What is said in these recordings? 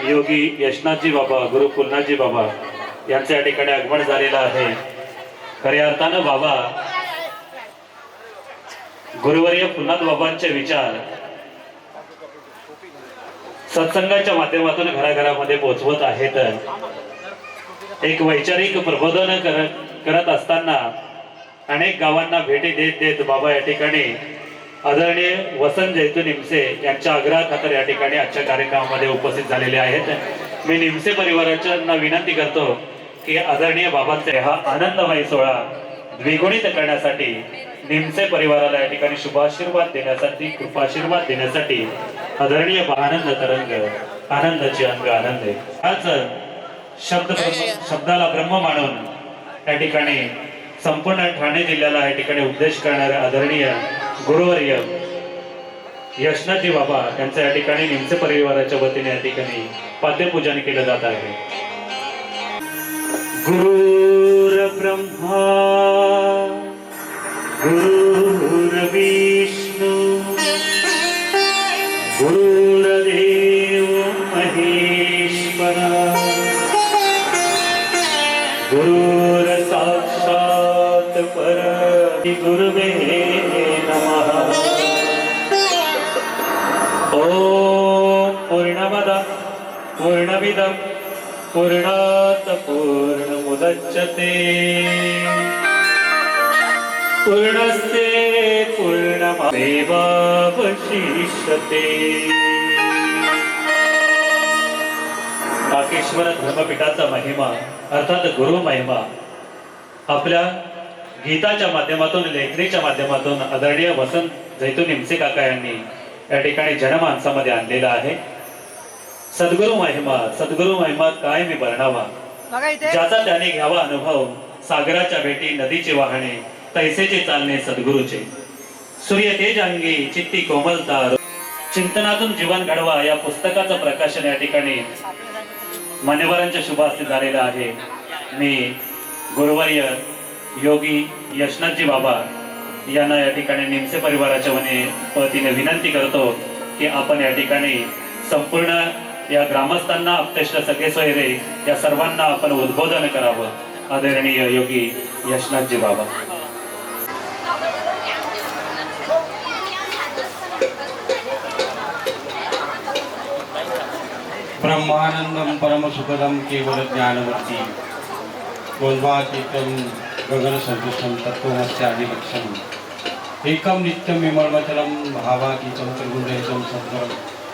योगी यशनाथजी बाबा, गुरु पुन्नाजी बाबा यांच्या या ठिकाणी आगमन झालेलं आहे। खऱ्या अर्थानं बाबा गुरुवर्य पुन्नाथ बाबांचे विचार सत्संगाच्या माध्यमातून घराघरामध्ये पोहोचवत आहेत। एक वैचारिक प्रबोधन करत असताना अनेक गावांना भेटी देत देत बाबा या ठिकाणी आदरणीय वसंत जैतू निमसे यांच्या आग्रहाखातर या ठिकाणी आजच्या कार्यक्रमामध्ये उपस्थित झालेले आहेत। मी निमसे परिवाराच्यांना विनंती करतो की आदरणीय बाबांचे हा आनंदमय सोहळा द्विगुणित करण्यासाठी निमसे परिवाराला या ठिकाणी शुभाशीर्वाद देण्यासाठी, कृपाशीर्वाद देण्यासाठी आदरणीय आनंद तरंग, आनंदाची अंग आनंद आहे। हाच शब्दाला ब्रह्म मानून या ठिकाणी संपूर्ण ठाणे जिल्ह्याला या ठिकाणी उपदेश करणारे आदरणीय गुरुवर्य यशनाथजी बाबा यांच्या या ठिकाणी निमसे परिवाराच्या वतीने या ठिकाणी पाद्यपूजन केलं जात आहे। गुरुर ब्रह्मा गुरुर विष्णू गुरुर्देव महेश्वरा गुरुर साक्षात परमगुरुवे नमः। ओम पूर्णमदः पूर्णमिदं पूर्णात् पूर्णमुदच्यते पूर्णस्य पूर्णमेवावशिष्यते। काकेश्वर धर्मपीठाचा महिमा अर्थात गुरु महिमा आपल्या गीताच्या माध्यमातून, लेखणीच्या माध्यमातून आदरणीय वसंत जैतू निमसे काका यांनी या ठिकाणी जनमानसामध्ये आणलेला आहे। सद्गुरु महिमा काय मी वर्णावा, ज्याचा त्याने घ्यावा अनुभव। सागराच्या भेटी नदीचे वाहणे, तैसेचे चालणे सद्गुरूचे। सूर्य तेज अंगी चित्ती कोमलता, चिंतनातून जीवन घडवा या पुस्तकाचं प्रकाशन या ठिकाणी मान्यवरांच्या शुभ हस्ते झालेलं आहे। मी गुरुवर्य योगी यशनाथजी बाबा यांना या ठिकाणी निमसे परिवाराच्या वतीने विनंती करतो की आपण या ठिकाणी संपूर्ण या ग्रामस्थांना, अपतेष्ट सगळे सोयरे या सर्वांना आपण उद्बोधन करावं। आदरणीय योगी यशनाथजी बाबा। ब्रह्मानंदं परमसुखदं केवल ज्ञानवर्ती गोल्वातीतं गगनसदृशं तत्त्वमस्य आदिलक्ष्यम् एकं नित्यं विमलमचलं भावातीतं त्रिगुणरहितं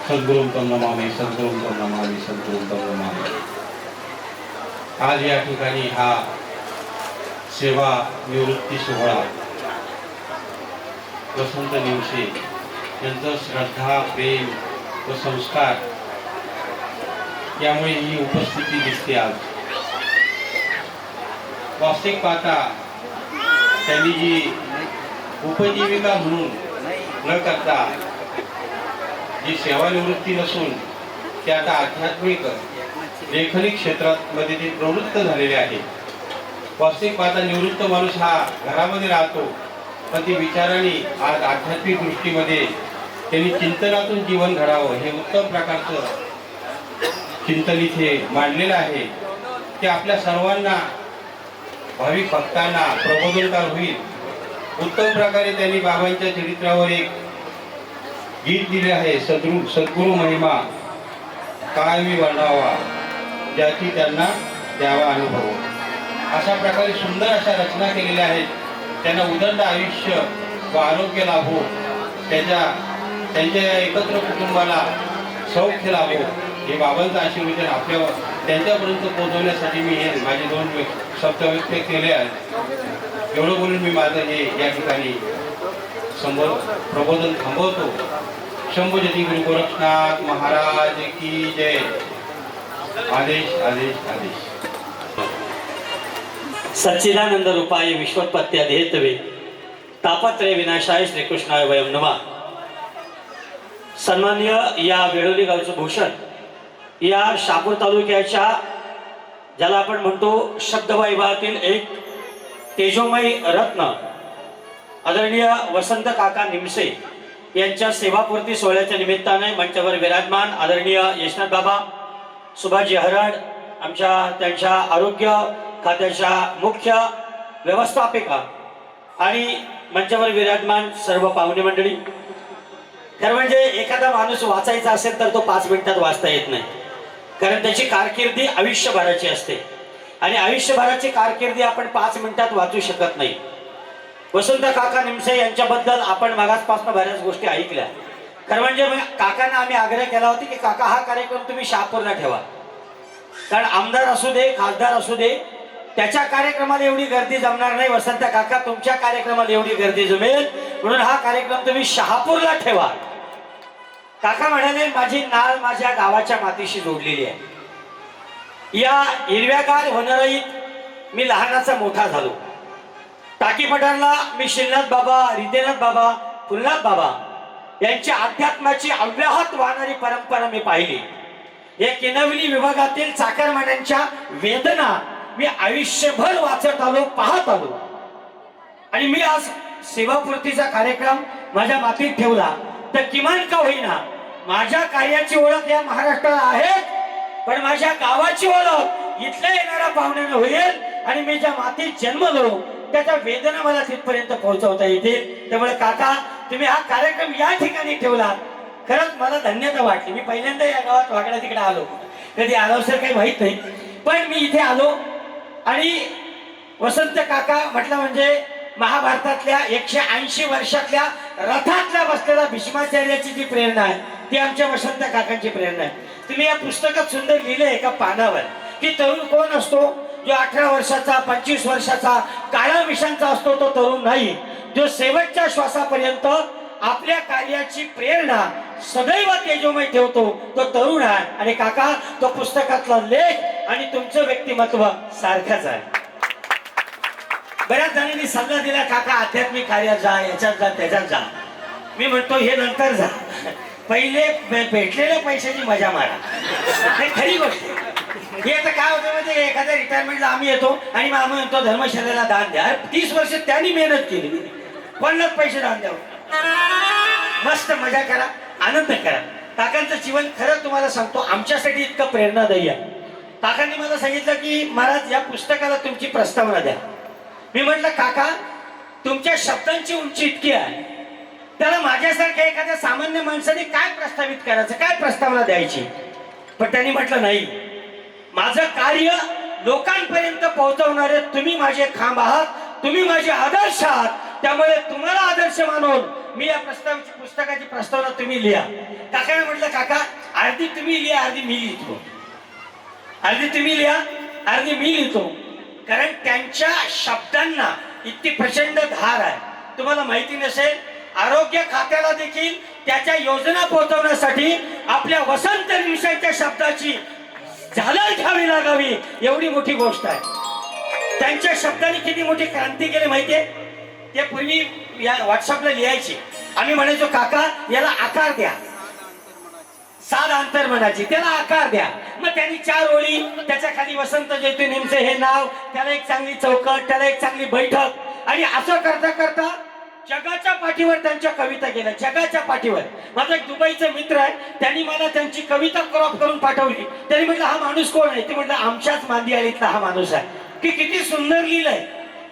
सद्गुरुं तं नमामि, सद्गुरुं तं नमामि, सद्गुरुं तं नमामि। आज या ठिकाणी हा सेवा निवृत्ती सोहळा वसंत निमसे यांचं श्रद्धा, प्रेम व संस्कार यामुळे ही उपस्थिती दिसते। आज वास्तविक पाहता त्यांनी जी उपजीविका म्हणून न करता जी सेवानिवृत्ती नसून ते आता आध्यात्मिक लेखनी क्षेत्रामध्ये ते प्रवृत्त झालेले आहे। वास्तविक पाहता निवृत्त माणूस हा घरामध्ये राहतो, पण ते विचारांनी आज आध्यात्मिक दृष्टीमध्ये त्यांनी चिंतनातून जीवन घडावं हे उत्तम प्रकारचं चिंतन इथे मांडलेलं आहे। ते आपल्या सर्वांना, भाविक भक्तांना प्रबोधनकार होईल। उत्तम प्रकारे त्यांनी बाबांच्या चरित्रावर एक गीत दिले आहे, सद्गुरु महिमा काय मी वर्णावा, ज्याची त्यांना द्यावा अनुभव। अशा प्रकारे सुंदर अशा रचना केलेल्या आहेत। त्यांना उदंड आयुष्य व आरोग्य लाभो, त्यांच्या एकत्र कुटुंबाला सौख्य लाभो हे बाबांचं आशीर्वाद आपल्यावर त्यांच्यापर्यंत पोहोचवण्यासाठी मी हे माझे 2 शब्द व्यक्त केले आहेत। एवढं बोलून मी माझं हे या ठिकाणी प्रबोधन थांबवतो। शंभू जती गुरु गोरक्षनाथ महाराज की जय। आदेश आदेश आदेश। सच्चिदानंद रूपाय विश्वोत्पत्त्यादिहेतवे तापत्रय विनाशाय श्रीकृष्णाय वयं नमः। सन्माननीय या वेळोली गावचं भूषण या शहापूर तालुक्याच्या ज्याला आपण म्हणतो शब्दवैभवातील एक तेजोमय रत्न आदरणीय वसंत काका निमसे यांच्या सेवापूर्ती सोहळ्याच्या निमित्ताने मंचावर विराजमान आदरणीय यशनाथ बाबा सुभाषजी हराड आमच्या त्यांच्या आरोग्य खात्याच्या मुख्य व्यवस्थापिका आणि मंचावर विराजमान सर्व पाहुणे मंडळी. खरं म्हणजे एखादा माणूस वाचायचा असेल तर तो 5 मिनिटात वाचता येत नाही, कारण त्याची कारकिर्दी आयुष्यभराची असते आणि आयुष्यभराची कारकिर्दी आपण 5 मिनिटात वाचू शकत नाही. वसंत काका निमसे यांच्याबद्दल आपण मागासपासून बऱ्याच गोष्टी ऐकल्या. खरं म्हणजे काकांना आम्ही आग्रह केला होता की काका हा कार्यक्रम तुम्ही शहापूरला ठेवा, कारण आमदार असू दे खासदार असू दे त्याच्या कार्यक्रमाला एवढी गर्दी जमणार नाही. वसंत काका तुमच्या कार्यक्रमाला एवढी गर्दी जमेल म्हणून हा कार्यक्रम तुम्ही शहापूरला ठेवा. काका म्हणाले माझी नाळ माझ्या गावाच्या मातीशी जोडलेली आहे. या हिरव्यागार वनराईत मी लहानाचा मोठा झालो. टाकी पठारला मी श्रीनाथ बाबा, रितेनाथ बाबा, फुलनाथ बाबा यांच्या अध्यात्माची अव्याहत वाहणारी परंपरा मी पाहिली. या किनवली विभागातील चाकरमान्यांच्या वेदना मी आयुष्यभर वाचत आलो, पाहत आलो. आणि मी आज सेवापूर्तीचा कार्यक्रम माझ्या मातीत ठेवला तर किमान का होईना माझ्या कार्याची ओळख या महाराष्ट्राला आहे, पण माझ्या गावाची ओळख इथल्या येणाऱ्या पाहुण्यांना होईल आणि मी ज्या मातीत जन्मलो त्याच्या वेदना मला तिथपर्यंत पोहोचवता येतील. त्यामुळे काका तुम्ही हा कार्यक्रम या ठिकाणी ठेवला, खरंच मला धन्यता वाटली. मी पहिल्यांदा या गावात वाकडा तिकडे आलो, कधी आलो सर काही माहित नाही, पण मी इथे आलो आणि वसंत काका म्हटलं म्हणजे महाभारतातल्या 180 वर्षातल्या रथातल्या बसलेल्या भीष्माचार्याची जी प्रेरणा आहे ती आमच्या वसंत काकांची प्रेरणा आहे. तुम्ही या पुस्तकात सुंदर लिहिलंय एका पानावर की तरुण कोण असतो, जो 18 वर्षाचा 25 वर्षाचा काळा मिशांचा असतो तो तरुण नाही, जो शेवटच्या श्वासापर्यंत आपल्या कार्याची प्रेरणा सदैव तेजोमय ठेवतो तो तरुण आहे. आणि काका तो पुस्तकातला लेख आणि तुमचं व्यक्तिमत्व सारखंच आहे. बऱ्याच जणांनी सल्ला दिला काका आध्यात्मिक कार्यात जा, याच्यात जा, त्याच्यात जा. मी म्हणतो हे नंतर जा, पहिले भेटलेल्या पैशाची मजा मारा. हे खरी गोष्ट आहे. हे आता काय होतं म्हणजे एखाद्या रिटायरमेंटला आम्ही येतो आणि मग आम्ही म्हणतो धर्मशाळेला दान द्या. 30 वर्ष त्यांनी मेहनत केली, 50 पैसे दान द्यावं, मस्त मजा करा, आनंद करा. काकांचं जीवन खरं तुम्हाला सांगतो आमच्यासाठी इतकं प्रेरणादायी आहे. काकांनी मला सांगितलं की महाराज या पुस्तकाला तुमची प्रस्तावना द्या. मी म्हटलं काका तुमच्या शब्दांची उंची इतकी आहे, त्याला माझ्यासारख्या एखाद्या सामान्य माणसाने काय प्रस्तावित करायचं, काय प्रस्तावना द्यायची. पण त्यांनी म्हटलं नाही, माझं कार्य लोकांपर्यंत पोहोचवणारे तुम्ही माझे खांब आहात, तुम्ही माझे आदर्श आहात, त्यामुळे तुम्हाला आदर्श मानून मी या पुस्तकाची प्रस्तावना तुम्ही लिहा. काकाने म्हटलं काका अर्धी तुम्ही लिहा अर्धी मी लिहितो, अर्धी तुम्ही लिहा अर्धी मी लिहितो, कारण त्यांच्या शब्दांना इतकी प्रचंड धार आहे. तुम्हाला माहिती नसेल आरोग्य खात्याला देखील त्याच्या योजना पोहोचवण्यासाठी आपल्या वसंत निमसेच्या शब्दाची झालर घ्यावी लागावी एवढी मोठी गोष्ट आहे. त्यांच्या शब्दांनी किती मोठी क्रांती केली माहितीये. ते पूर्वी या व्हॉट्सअपला लिहायचे, आम्ही म्हणायचो काका याला आकार द्या, साध अंतर्मनाची त्याला आकार द्या. मग त्यांनी 4 ओळी, त्याच्या खाली वसंत जैतू निमसे हे नाव, त्याला एक चांगली चौकट, त्याला एक चांगली बैठक, आणि असं करता करता जगाच्या पाठीवर त्यांच्या कविता गेल्या, जगाच्या पाठीवर. माझा एक दुबईचा मित्र आहे, त्यांनी मला त्यांची कविता क्रॉप करून पाठवली. त्यांनी म्हटलं हा माणूस कोण आहे, ते म्हटलं आमच्याच मांदियाळीतला हा माणूस आहे. की किती सुंदर लिहिलंय.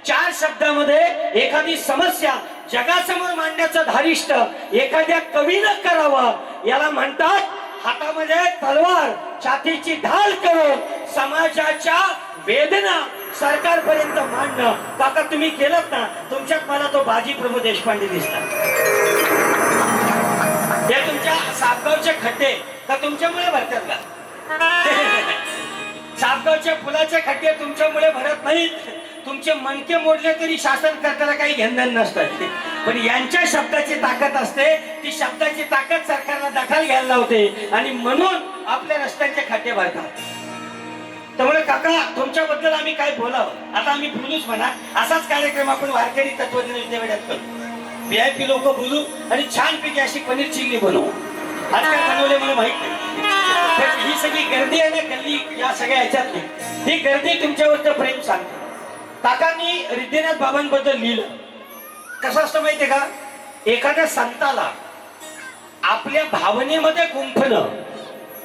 4 शब्दामध्ये एखादी समस्या जगासमोर मांडण्याचं धारिष्ट एखाद्या कवीनं करावं, याला म्हणतात हातामध्ये तलवार, छातीची ढाल करून समाजाच्या वेदना सरकारपर्यंत मांडणं. काका तुम्ही केलं ना, तुमच्यात मला तो बाजी प्रभू देशपांडे दिसतात. हे तुमच्या सापगावचे खड्डे का तुमच्यामुळे भरतात का? सापगावच्या फुलाचे खड्डे तुमच्यामुळे भरत नाहीत. तुमचे मनके मोडले तरी शासन करताना काही घेणं नसतात, पण यांच्या शब्दाची ताकद असते. ती शब्दाची ताकद सरकारला दखल घ्यायला लावते आणि म्हणून आपल्या रस्त्यांचे खड्डे भरतात. त्यामुळे काका तुमच्याबद्दल आम्ही काय बोलावं, आता आम्ही बोलूच म्हणा. असाच कार्यक्रम आपण वारकरी तत्वज्ञान विद्यापीठात करू, VIP लोक बोलू आणि छानपैकी अशी पनीर चिल्ली बनवू. आज काय बनवले मला माहित नाही, ही सगळी गर्दी आहे ना गल्ली या सगळ्या ह्याच्यातली, ही गर्दी तुमच्यावरचं प्रेम सांगते. काकांनी रिद्धिनाथ बाबांबद्दल लिहिलं. कसं असतं माहितीये का, एखाद्या संताला आपल्या भावनेमध्ये गुंफणं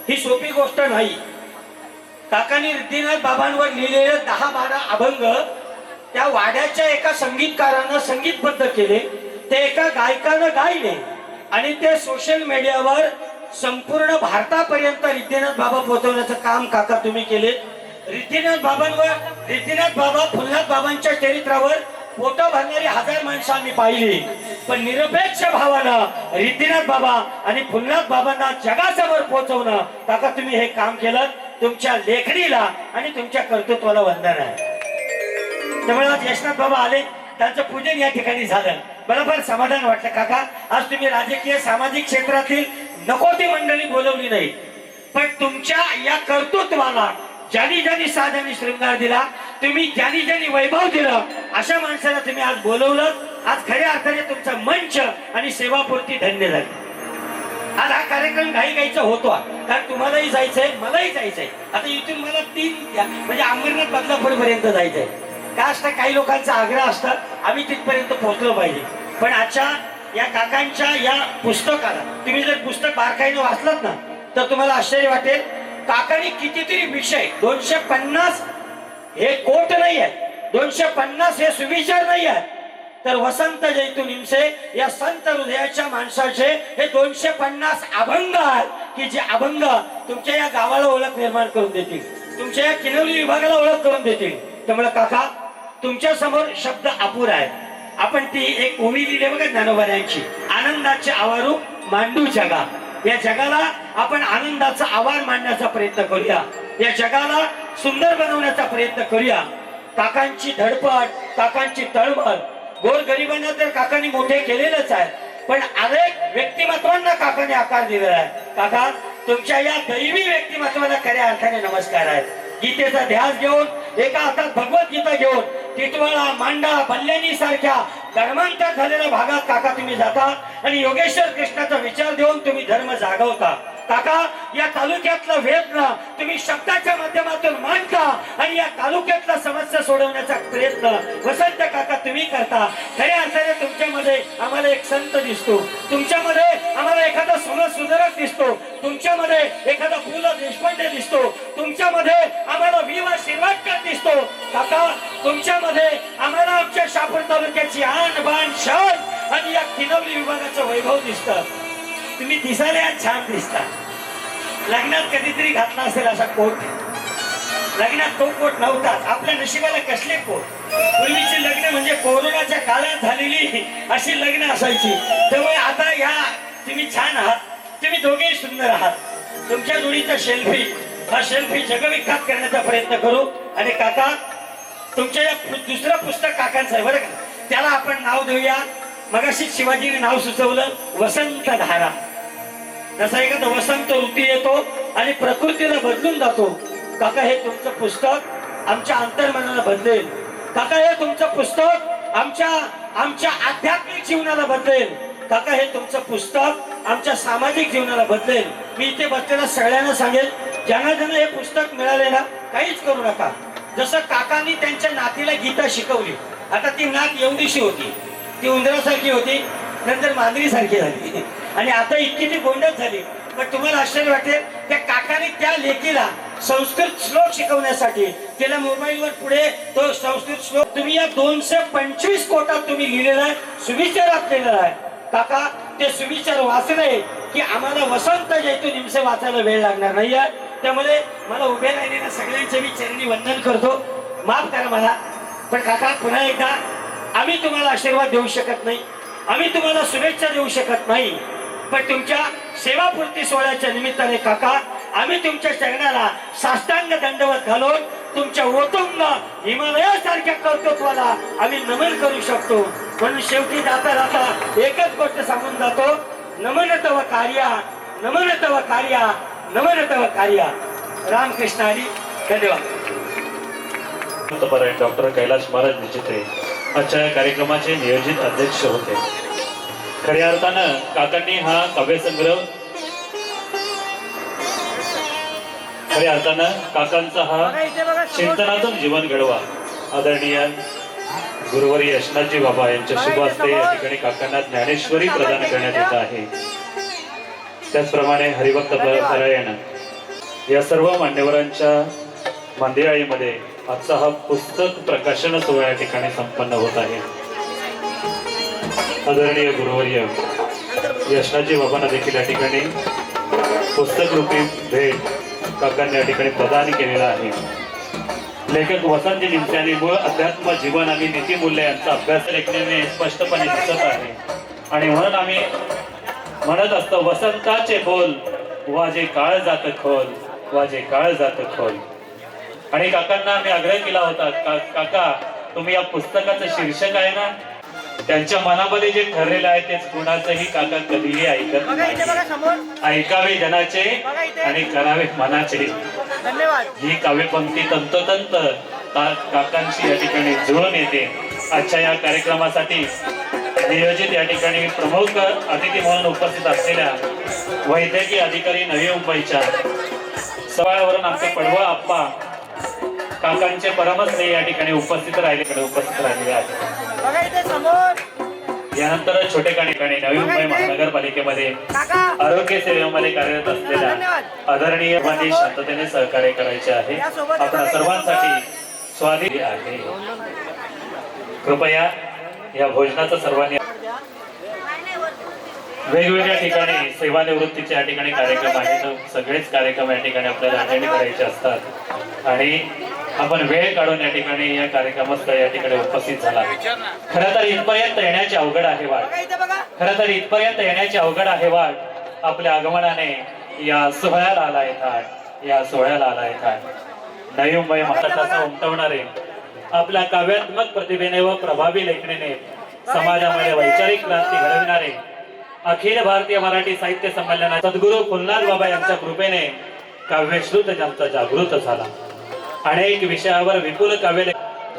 ही सोपी गोष्ट नाही. काकांनी रिद्धिनाथ बाबांवर लिहिलेले 10-12 अभंग त्या वाड्याच्या एका संगीतकारानं संगीतबद्ध केले, ते एका गायकानं गायले आणि ते सोशल मीडियावर संपूर्ण भारतापर्यंत रिद्धिनाथ बाबा पोहोचवण्याचं काम काका तुम्ही केले. रिद्धिनाथ बाबा फुलनाथ बाबांच्या चरित्रावर फोटो भरणारी 1000 माणसं आम्ही पाहिली, पण निरपेक्ष भावानं रिद्धिनाथ बाबा आणि फुलनाथ बाबांना जगासमोर पोहोचवणं काका तुम्ही हे काम केलं. तुमच्या लेखणीला आणि तुमच्या कर्तृत्वाला वंदन आहे. त्यामुळे आज यशनाथ बाबा आले, त्यांचं पूजन या ठिकाणी झालं, मला फार समाधान वाटलं. काका आज तुम्ही राजकीय सामाजिक क्षेत्रातील नको ती मंडळी बोलवली नाही, पण तुमच्या या कर्तृत्वाला ज्यांनी ज्यांनी साध आणि शृंगार दिला, तुम्ही ज्यांनी ज्यांनी वैभव दिलं, अशा माणसाला तुम्ही आज बोलवलं. आज खऱ्या अर्थाने तुमचा मंच आणि सेवापूर्ती धन्य झाली. आज हा कार्यक्रम घाईचा होतो, कारण तुम्हालाही जायचंय, मलाही जायचंय. आता इथून मला 3 म्हणजे अंबरनाथ बदलापूर पर्यंत जायचंय. काय असतं, काही लोकांचा आग्रह असतात आम्ही तिथपर्यंत पोहोचलो पाहिजे, पण आजच्या या काकांच्या या पुस्तकाला तुम्ही जर पुस्तक बारकाईने वाचलात ना, तर तुम्हाला आश्चर्य वाटेल. काकांनी कितीतरी विषय, 250 हे कोट नाही आहे, 250 हे सुविचार नाही आहे, तर वसंत जैतू निमसे या संत हृदयाच्या माणसाचे हे 250 अभंग आहेत, की जे अभंग तुमच्या या गावाला ओळख निर्माण करून देतील, तुमच्या या किनवली विभागाला ओळख करून देतील. त्यामुळे काका तुमच्या समोर शब्द अपुरा आहे. आपण ती एक ओवी लिहिली बघा ज्ञानोबांची, आनंदाचे आवारू मांडू जगा. या जगाला आपण आनंदाचा आवार मांडण्याचा प्रयत्न करूया, या जगाला सुंदर बनवण्याचा प्रयत्न करूया. काकांची धडपड, काकांची तळमळ, गोरगरिबांना तर काकांनी मोठे केलेलंच आहे, पण अनेक व्यक्तिमत्वांना काकाने आकार दिलेला आहे. काका तुमच्या या दैवी व्यक्तिमत्वाला खऱ्या अर्थाने नमस्कार आहे. गीतेचा ध्यास घेऊन, एका हातात भगवद्गीता घेऊन टिटवाळा, मांडा, बल्ल्यानी सारख्या धर्मांतर झालेल्या भागात काका तुम्ही जाता आणि योगेश्वर कृष्णाचा विचार देऊन तुम्ही धर्म जागवता. काका या तालुक्यातला वेदना तुम्ही शब्दाच्या माध्यमातून मांडता आणि या तालुक्यातला समस्या सोडवण्याचा प्रयत्न वसंत काका तुम्ही करता. खऱ्या अर्थाने तुमच्यामध्ये आम्हाला एक संत दिसतो, तुमच्यामध्ये आम्हाला एखादा समाज सुधारक दिसतो, तुमच्यामध्ये एखादा पु ल देशपांडे दिसतो, तुमच्यामध्ये आम्हाला वी.वा. शिरवाडकर दिसतो. काका तुमच्यामध्ये आम्हाला आमच्या शहापूर तालुक्याची आन बाण शान आणि या किनवली विभागाचं वैभव दिसतं. तुम्ही दिसायला छान दिसता. लग्नात कधीतरी घातला असेल असा कोट, लग्नात तो कोट नव्हताच. आपल्या नशिबाला कसले कोट. पूर्वीची लग्न म्हणजे कोरोनाच्या काळात झालेली अशी लग्न असायची. त्यामुळे आता या तुम्ही छान आहात, तुम्ही दोघेही सुंदर आहात. तुमच्या जोडीचा सेल्फी, हा सेल्फी जगविख्यात करण्याचा प्रयत्न करू. आणि काका तुमच्या या दुसरं पुस्तक काकांचं आहे बरं का, त्याला आपण नाव देऊया. मगाशी शिवाजीने नाव सुचवलं वसंत धारा. जसा एखादा वसंत ऋतू येतो आणि प्रकृतीला बदलून जातो, काका हे तुमचं पुस्तक आमच्या अंतर्मनाला बदलेल. काका हे तुमचं पुस्तक आमच्या आध्यात्मिक जीवनाला बदलेल. काका हे तुमचं पुस्तक आमच्या सामाजिक जीवनाला बदलेल. मी इथे बसलेल्या सगळ्यांना सांगेल, ज्यांना ज्यांना हे पुस्तक मिळाले ना, काहीच करू नका. जसं काकांनी त्यांच्या नातीला गीता शिकवली, आता ती नात एवढीशी होती, ती उंदरासारखी होती, नंतर मांजरीसारखी झाली आणि आता इतकी ती गोंडच झाली. पण तुम्हाला आश्चर्य वाटेल, त्या काकाने त्या लेकीला संस्कृत श्लोक शिकवण्यासाठी त्याला मोबाईलवर पुढे तो संस्कृत श्लोक तुम्ही या 225 कोटात तुम्ही लिहिलेला आहे, सुविचारात लिहिलेला आहे. काका ते सुविचार वाचले की आम्हाला वसंत जैतू निमसे वाचायला वेळ लागणार नाही आहे. त्यामुळे मला उभे राहिलेल्या सगळ्यांचे मी चरणी वंदन करतो, माफ करा मला. पण काका पुन्हा एकदा आम्ही तुम्हाला आशीर्वाद देऊ शकत नाही, आम्ही तुम्हाला शुभेच्छा देऊ शकत नाही, पण तुमच्या सेवापूर्ती सोहळ्याच्या निमित्ताने काका आम्ही तुमच्या चरणाला साष्टांग दंडवत घालून तुमच्या ओतुंग हिमालयासारख्या कर्तृत्वाला आम्ही नमन करू शकतो. म्हणून शेवटी जाता जाता एकच गोष्ट सांगून जातो, नमन तव कार्या, नमन तव कार्या, नमन तव कार्या. रामकृष्ण हरी. धन्यवाद. डॉक्टर कैलाश महाराज निचित्रे आजच्या कार्यक्रमाचे नियोजित अध्यक्ष होते. खऱ्या अर्थानं काकांनी हा काव्यसंग्रह, खऱ्या अर्थानं काकांचा हा चिंतनातून जीवन घडवा आदरणीय गुरुवारी यशनाथजी बाबा यांच्या शुभ हस्ते या ठिकाणी काकांना ज्ञानेश्वरी प्रदान करण्यात येत आहे. त्याचप्रमाणे हरिभक्त परायण या सर्व मान्यवरांच्या मंदिराळीमध्ये आजचा हा पुस्तक प्रकाशन सोहळा या ठिकाणी संपन्न होत आहे. आदरणीय गुरुवर्य यशनाजी बाबांना देखील या ठिकाणी पुस्तक रूपी भेट काकांनी या ठिकाणी प्रदान केलेला आहे. लेखक वसंत निमसे आणि मूळ अध्यात्म जीवन आणि नीतिमूल्य यांचा अभ्यास लेखनाने स्पष्टपणे दिसत आहे. आणि म्हणून आम्ही म्हणत असतो, वसंताचे बोल वाजे काळ जात खोल, वाजे काळ जात खोल. आणि काकांना आम्ही आग्रह केला होता, काका तुम्ही या पुस्तकाचं शीर्षक आहे ना, त्यांच्या मनामध्ये जे ठरलेलं आहे तेच कुणाचंही काका कधीही ऐकत नाही. ऐकावे जनाचे आणि करावे मनाचे. ही काव्यपंक्ती तंतोतंत काकांशी या ठिकाणी जुळून येते. आजच्या या कार्यक्रमासाठी नियोजित या ठिकाणी प्रमुख अतिथी म्हणून उपस्थित असलेल्या वैद्यकीय अधिकारी नवी मुंबईच्या सवाळावरून आमचे पडवळ आप्पा काकांचे परमस्नेही या ठिकाणी उपस्थित राहिलेले आहेत. यानंतर छोटे ठिकाणी नवी मुंबई महानगरपालिकेमध्ये आरोग्य सेवेमध्ये कार्यरत असलेल्या आदरणीय शांततेने सहकार्य करायचे आहे. आपल्या सर्वांसाठी स्वादिष्ट आहे. कृपया या भोजनाचं सर्वांनी वेगवेगळ्या ठिकाणी सेवानिवृत्तीचे या ठिकाणी कार्यक्रम आहेत. सगळेच कार्यक्रम या ठिकाणी आपल्याला अटेंड करायचे असतात आणि आपण वेळ काढून या ठिकाणी या कार्यक्रमात या ठिकाणी उपस्थित झाला. खरं तर इथपर्यंत येण्याची अवघड आहे वाट. आपल्या आगमनाने या सोहळ्याला आलाय थाट. नवी मुंबई महाराष्ट्राचा उमटवणारे आपल्या काव्यात्मक प्रतिभेने व प्रभावी लेखणीने समाजामध्ये वैचारिक क्रांती घडविणारे अखिल भारतीय मराठी साहित्य संमेलनात सद्गुरू फुलनाथ बाबा यांच्या कृपेने काव्यश्रुत जनता जागृत झाला. अनेक विषयावर विपुल काव्य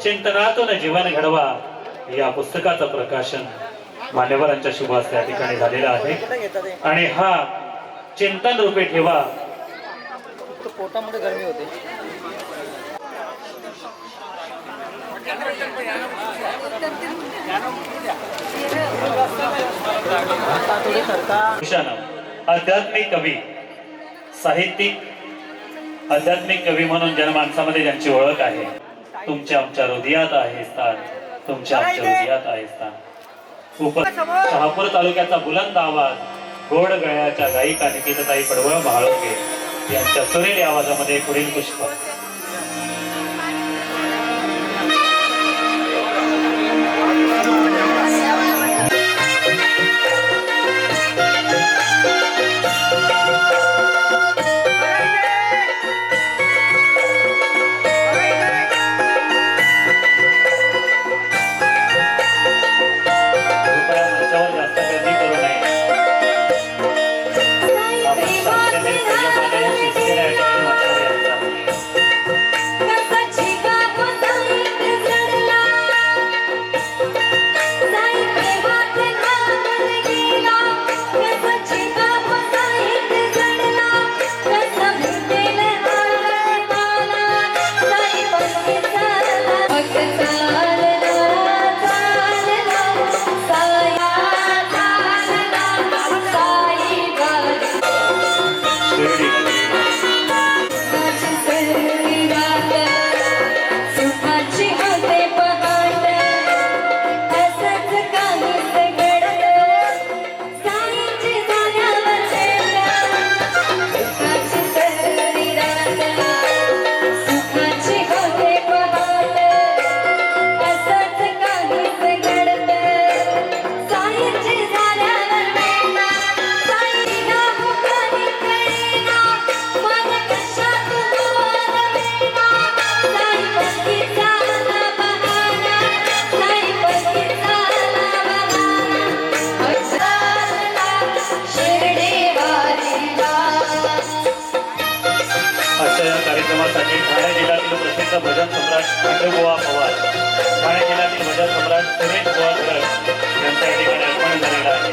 चिंतनातून जीवन घडवा या पुस्तकाचं प्रकाशन मान्यवरांच्या शुभ हस्ते या ठिकाणी झालेला आहे. आणि हा चिंतन रूपे ठेवा. पोटामध्ये गरमी होते. आध्यात्मिक कवी, साहित्यिक, आध्यात्मिक कवी म्हणून जनमानसामध्ये ज्यांची ओळख आहे, तुमच्या आमच्या हृदयात आहे स्थान, तुमच्या आमच्या हृदयात आहे स्थान. शहापूर तालुक्याचा बुलंद आवाज गोड गळ्याच्या गायिका निकिताताई पडवळ महाळुंगे यांच्या सुरेल आवाजामध्ये पुढील पुष्प. ठाणे जिल्ह्यातील प्रसिद्ध भजन सम्राट खंडोबुवा पवार, ठाणे जिल्ह्यातील भजन सम्राट सुरेश बुवा धरक यांचा या ठिकाणी अर्पण झालेला आहे.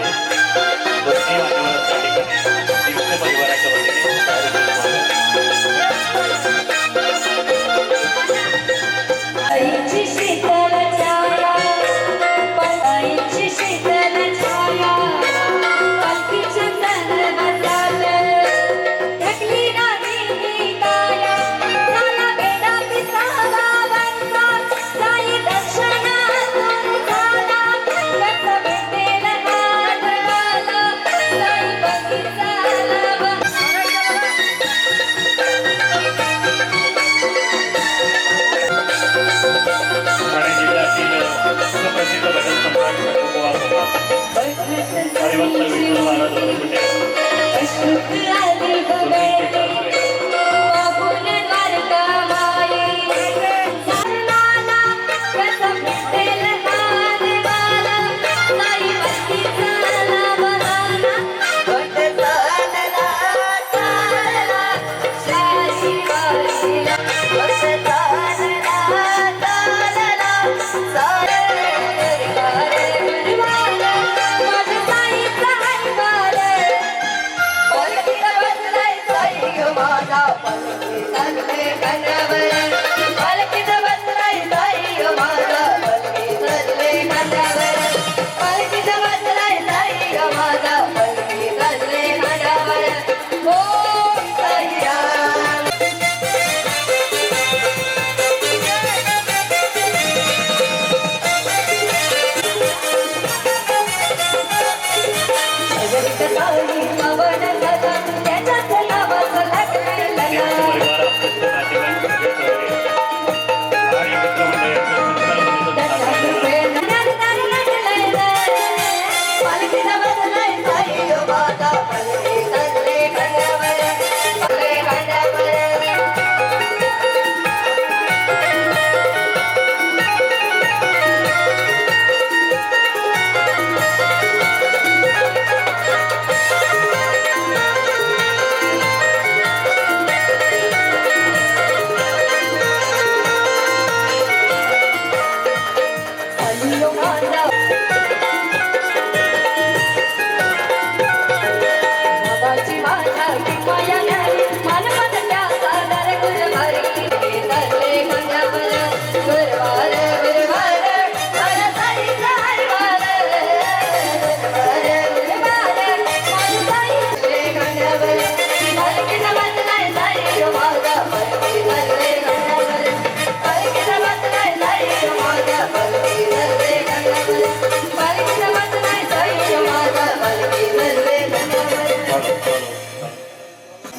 दोन्ही मान्यवरांच्या ठिकाणी दिवसे परिवाराच्या वतीने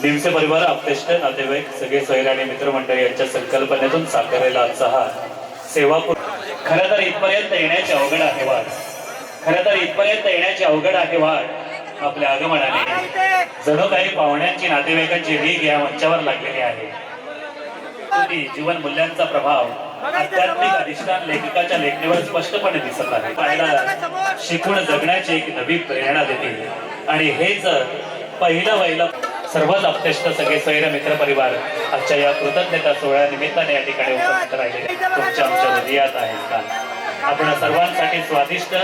निमसे परिवार आपतेष्ट नातेवाईक सगळे सोयरे आणि मित्रमंडळी यांच्या संकल्पनेतून साकारलेला आजचा हा सेवा खरं तर इथपर्यंत येण्याची अवघड आहे वाट आपल्या आगमनाने जणू काही पाहुण्यांची नातेवाईकांची रीग या मंचावर लागलेली आहे. जीवन मूल्यांचा प्रभाव आध्यात्मिक अधिष्ठान लेखकाच्या लेखणीवर स्पष्टपणे दिसत आहे. पाहायला शिकून जगण्याची एक नवी प्रेरणा देते आणि हेच पहिलं सर्वच आपतेष्ट सगळे स्वैर मित्र परिवार आजच्या या कृतज्ञता सोहळ्या निमित्ताने या ठिकाणी उपस्थित राहिलेले तुमच्या आमच्या हृदयात आहेत का? आपण सर्वांसाठी स्वादिष्ट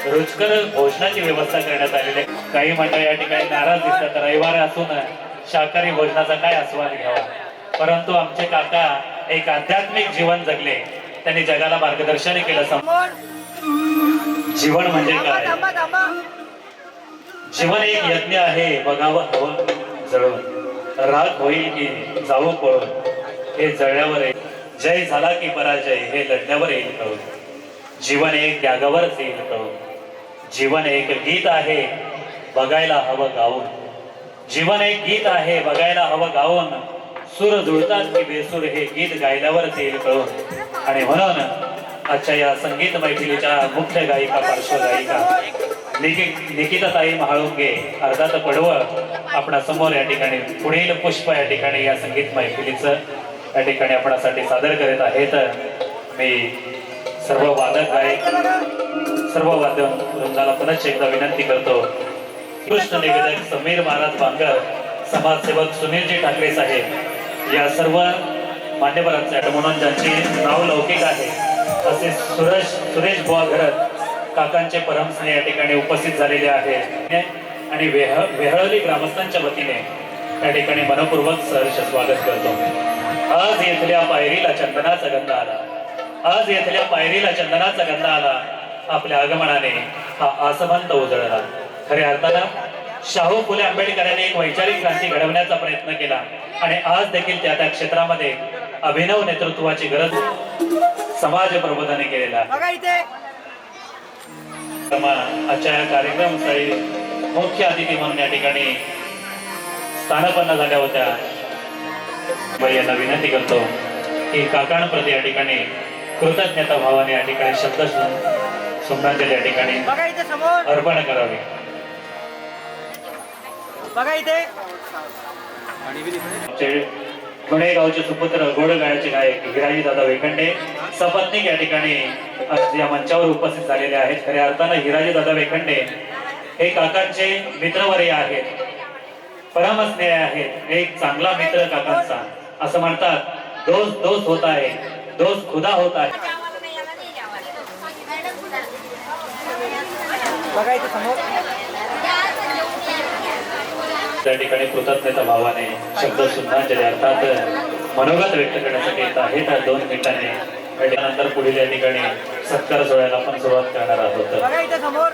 रुचकर भोजनाची व्यवस्था करण्यात आलेली आहे. काही मंडळी या ठिकाणी नाराज दिसतात. रविवार असून शाकाहारी भोजनाचा काय आस्वाद घ्यावा, परंतु आमचे काका एक आध्यात्मिक जीवन जगले. त्यांनी जगाला मार्गदर्शन केलं. जीवन म्हणजे काय? जीवन एक यज्ञ आहे, बघावं हवं जळून. राग होईल की जाऊ पळून, हे जळल्यावर येईल. जय झाला की पराजय, हे लढण्यावर येईल कळून. जीवन एक त्यागावरच येईल कळून. जीवन एक गीत आहे, बघायला हवं गाऊन. जीवन एक गीत आहे, बघायला हवं गाऊन. सूर जुळतात की बेसूर, हे गीत गायल्यावरच येईल कळून. आणि म्हणून आजच्या या संगीत मैफिलीच्या मुख्य गायिका पार्श्वगायिका निकिताताई महाळुंगे अर्धात पडवळ आपणा समोर या ठिकाणी पुढील पुष्प या ठिकाणी या संगीत मैफिलीचं या ठिकाणी आपणासाठी सादर करीत आहेत. मी सर्व वादक गायक सर्व वाद्य वृंदाला पुनश्च एकदा विनंती करतो. कृष्ण निवेदक समीर महाराज बांगर, समाजसेवक सुनीलजी ठाकरे साहेब या सर्व मान्यवरांचे म्हणून ज्यांची नाव लौकिक आहे असे सुरेश बुवा घरत काकांचे परमस्नेह या ठिकाणी उपस्थित झालेले आहेत आणि वेहळली ग्रामस्थांच्या वतीने या ठिकाणी मनपूर्वक सहर्ष स्वागत करतो. आज येथल्या पायरीला चंदनाचा गंध आला, आज येथल्या पायरीला चंदनाचा गंध आला. आपल्या आगमनाने हा आसमंत उजळला. खऱ्या अर्थानं शाहू फुले आंबेडकरांनी एक वैचारिक क्रांती घडवण्याचा प्रयत्न केला आणि आज देखील त्या त्या क्षेत्रामध्ये अभिनव नेतृत्वाची गरज समाज प्रबोधने केलेला आहे. आजच्या कार्यक्रम स्थळी मुख्य अतिथी म्हणून या ठिकाणी स्थानपन्न झाल्या होत्या. यांना विनंती करतो की काकांप्रती या ठिकाणी कृतज्ञता भावाने या ठिकाणी शब्द सुमनांजली या ठिकाणी अर्पण करावे. गुणेगावचे सुपुत्र गोडगाळचे गायक हिराजी दादा वेखंडे सपत्नीक या ठिकाणी या मंचावर उपस्थित झालेले आहेत. खऱ्या अर्थानं हिराजी दादा वेखंडे हे काकांचे मित्रवर्य आहेत, परमस्नेह आहेत. एक चांगला मित्र काकांचा असं म्हणतात, दोस्त होत आहे, दोस्त खुदा होत आहे. त्या ठिकाणी कृतज्ञता भावाने शब्द सुद्धा अर्थात मनोगत व्यक्त करण्यासाठी येत आहेत. 2 मिनिटांनी त्यानंतर पुढील या ठिकाणी सत्कार सोहळ्याला आपण सुरुवात करणार आहोत. बघा इथे समोर,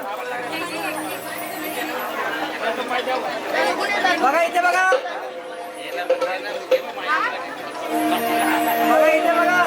बघा इथे बघा, बघा इथे बघा.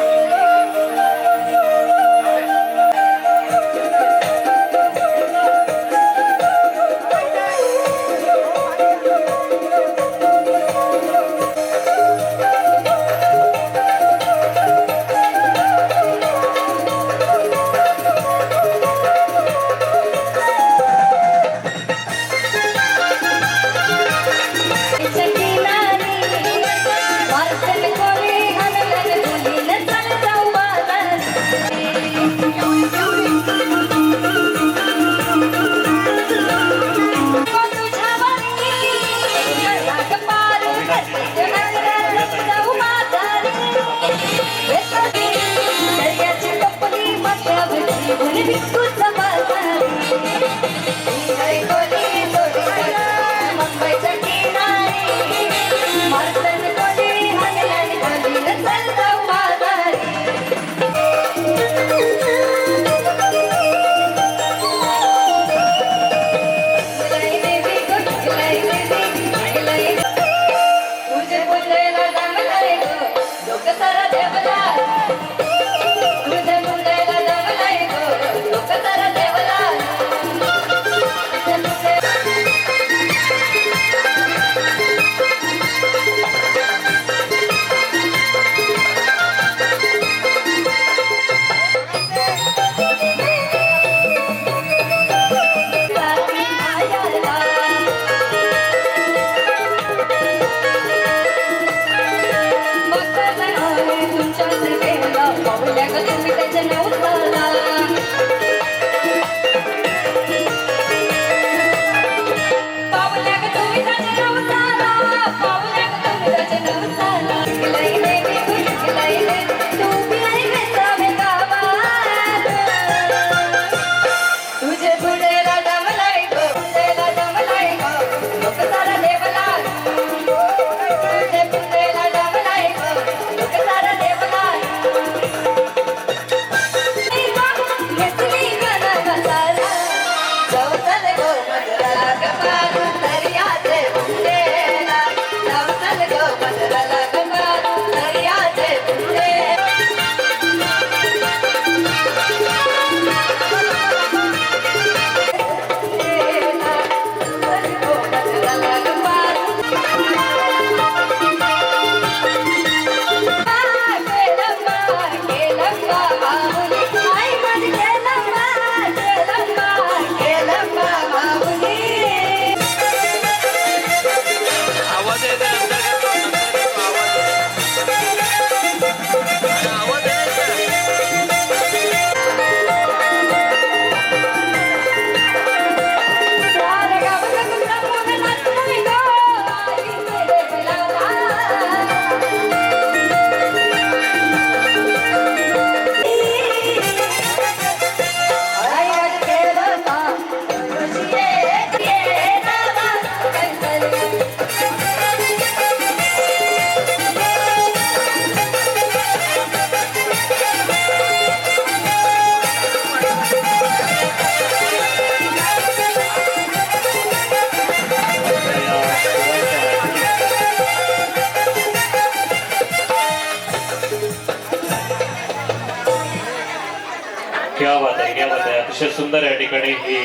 क्या बात आहे, क्या बात आहे. अतिशय सुंदर या ठिकाणी ही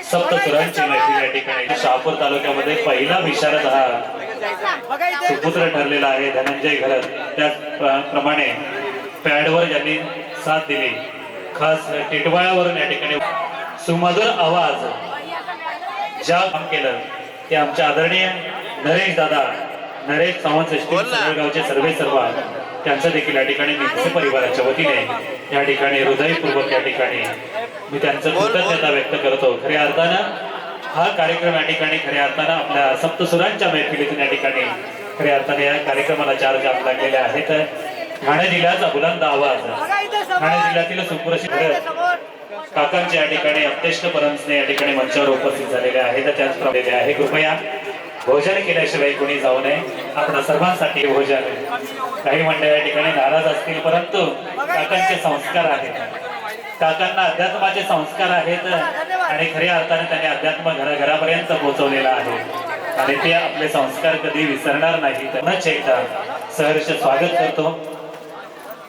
सप्तसुरांची मैफिल या ठिकाणी शहापूर तालुक्यामध्ये पहिला विशारद हा सुपुत्र ठरलेला आहे धनंजय घरत. त्याचप्रमाणे पॅडवर ज्यांनी साथ दिली, खास टिटवाळ्यावरून या ठिकाणी सुमधुर आवाज ज्या काम केलं ते आमच्या आदरणीय नरेश दादा, नरेश सावंत गावचे सर्व त्यांचं देखील या ठिकाणी निमसे परिवाराच्या वतीने या ठिकाणी हृदयपूर्वक या ठिकाणी मी त्यांचं कृतज्ञता व्यक्त करतो. खऱ्या अर्थानं हा कार्यक्रम या ठिकाणी खऱ्या अर्थानं आपल्या सप्तसुरांच्या मैफिलीतून या ठिकाणी खऱ्या अर्थाने या कार्यक्रमाला चार जाम लागलेले आहेत. ठाणे जिल्ह्याचा बुलंद आवाज, ठाणे जिल्ह्यातील सुप्रसिद्ध काकांच्या या ठिकाणी अत्यष्ट परमसने या ठिकाणी मंचावर उपस्थित झालेले आहेत. त्याचप्रमाणे आहे कृपया भोजन केल्याशिवाय कोणी जाऊ नये. आपणा सर्वांसाठी भोजन. काही मंडळी या ठिकाणी नाराज असतील, परंतु काकांचे संस्कार आहेत. काकांना अध्यात्माचे संस्कार आहेत आणि खऱ्या अर्थाने त्यांनी अध्यात्म घराघरापर्यंत पोहोचवलेला आहे आणि ते आपले संस्कार कधी विसरणार नाही. पुन्हा एकदा सहर्ष स्वागत करतो.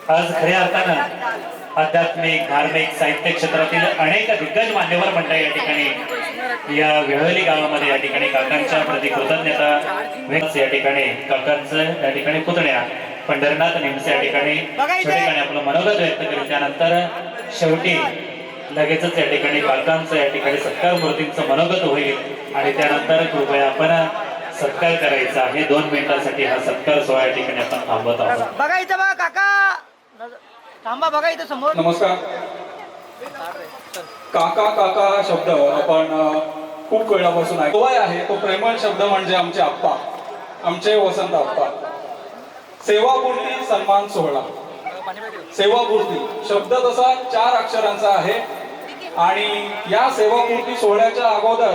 आज खऱ्या अर्थानं आध्यात्मिक, धार्मिक, साहित्य क्षेत्रातील अनेक दिग्गज मान्यवर मंडळी या ठिकाणी या वेहळी गावामध्ये या ठिकाणी काकांच्या प्रति कृतज्ञता व्यक्त. या ठिकाणी काकांचं या ठिकाणी पुतण्या पंढरनाथ निमसे या ठिकाणी आपलं मनोगत व्यक्त करेल. त्यानंतर शेवटी लगेचच या ठिकाणी काकांचं या ठिकाणी सत्कार मूर्तींचं मनोगत होईल आणि त्यानंतर कृपया आपण सत्कार करायचा आहे. 2 मिनिटांसाठी हा सत्कार सोहळा या ठिकाणी आपण थांबत आहोत. बघा इथं बघा काका थांबा, बघा इथं समोर. नमस्कार. काका काका हा शब्द आपण खूप वेळापासून ऐकतोय आहे. तो प्रेमळ शब्द म्हणजे आमचे आप्पा, आमचे वसंत आप्पा. सेवापूर्ती सन्मान सोहळा. सेवापूर्ती शब्द तसा 4 अक्षरांचा आहे आणि या सेवापूर्ती सोहळ्याच्या अगोदर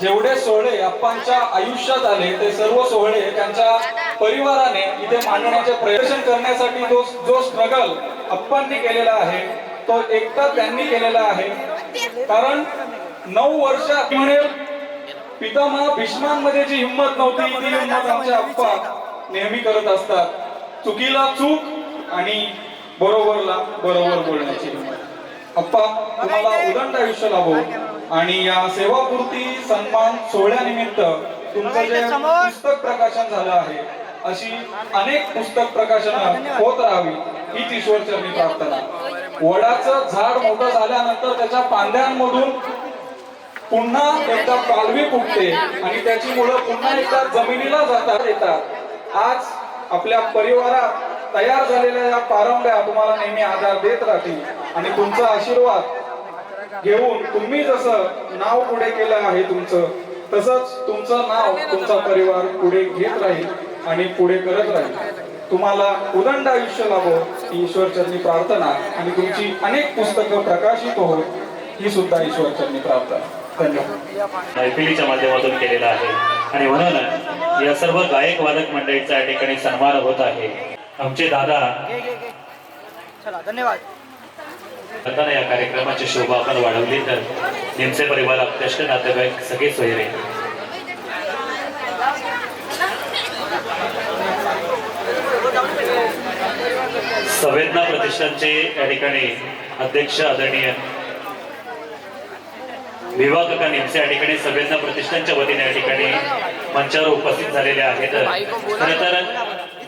जेवढे सोहळे आप्पांच्या आयुष्यात आले ते सर्व सोहळे त्यांच्या परिवाराने इथे मांडण्याचे प्रयत्न करण्यासाठी जो स्ट्रगल आप्पांनी केलेला आहे तो एकटा त्यांनी केलेला आहे. कारण 9 वर्षात म्हणेल पितामह भीष्मांमध्ये जी हिंमत नव्हती ती हिंमत आमचे आप्पा नेहमी करत असतात. चुकीला चूक आणि बरोबरला बरोबर बोलण्याची हिंमत. आप्पा तुम्हाला उदंड आयुष्य लाभो आणि या सेवापूर्ती सन्मान सोहळ्यानिमित्त तुमचं जे पुस्तक प्रकाशन झालं आहे अशी अनेक पुस्तक प्रकाशन होत राहावी हीच ईश्वरचरणी प्रार्थना. वडाचं झाड मोठं झाल्यानंतर त्याच्या फांद्यांमधून पुन्हा एकदा पालवी फुटते आणि त्याची मुळं पुन्हा एकदा जमिनीला जातात येतात. आज आपल्या परिवारात तयार झालेल्या या पारंब्या तुम्हाला नेहमी आधार देत राहतील आणि तुमचा आशीर्वाद घेऊन तुम्ही जसं नाव पुढे केलं आहे तुमचं तसंच तुमचं नाव तुमचा परिवार पुढे घेत राहील आणि पुढे करत राहील. तुम्हाला उदंड आयुष्य लाभो ही ईश्वरचरणी प्रार्थना आणि तुमची अनेक पुस्तकं प्रकाशित हो ही सुद्धा ईश्वरचरणी प्रार्थना. धन्यवाद. मैफिलीच्या माध्यमातून केलेला आहे आणि म्हणून या सर्व गायक वादक मंडळीचा या ठिकाणी सन्मान होत आहे. आमचे दादा चला धन्यवाद. आता या कार्यक्रमाची शोभा आपण वाढवली तर निमसे परिवार अत्यष्ट नातेवाईक सगळे सोयरे. संवेदना प्रतिष्ठानचे या ठिकाणी अध्यक्ष आदरणीय विवाह काका निमसे या ठिकाणी संवेदना प्रतिष्ठानच्या वतीने या ठिकाणी मंचावर उपस्थित झालेले आहेत. खरं तर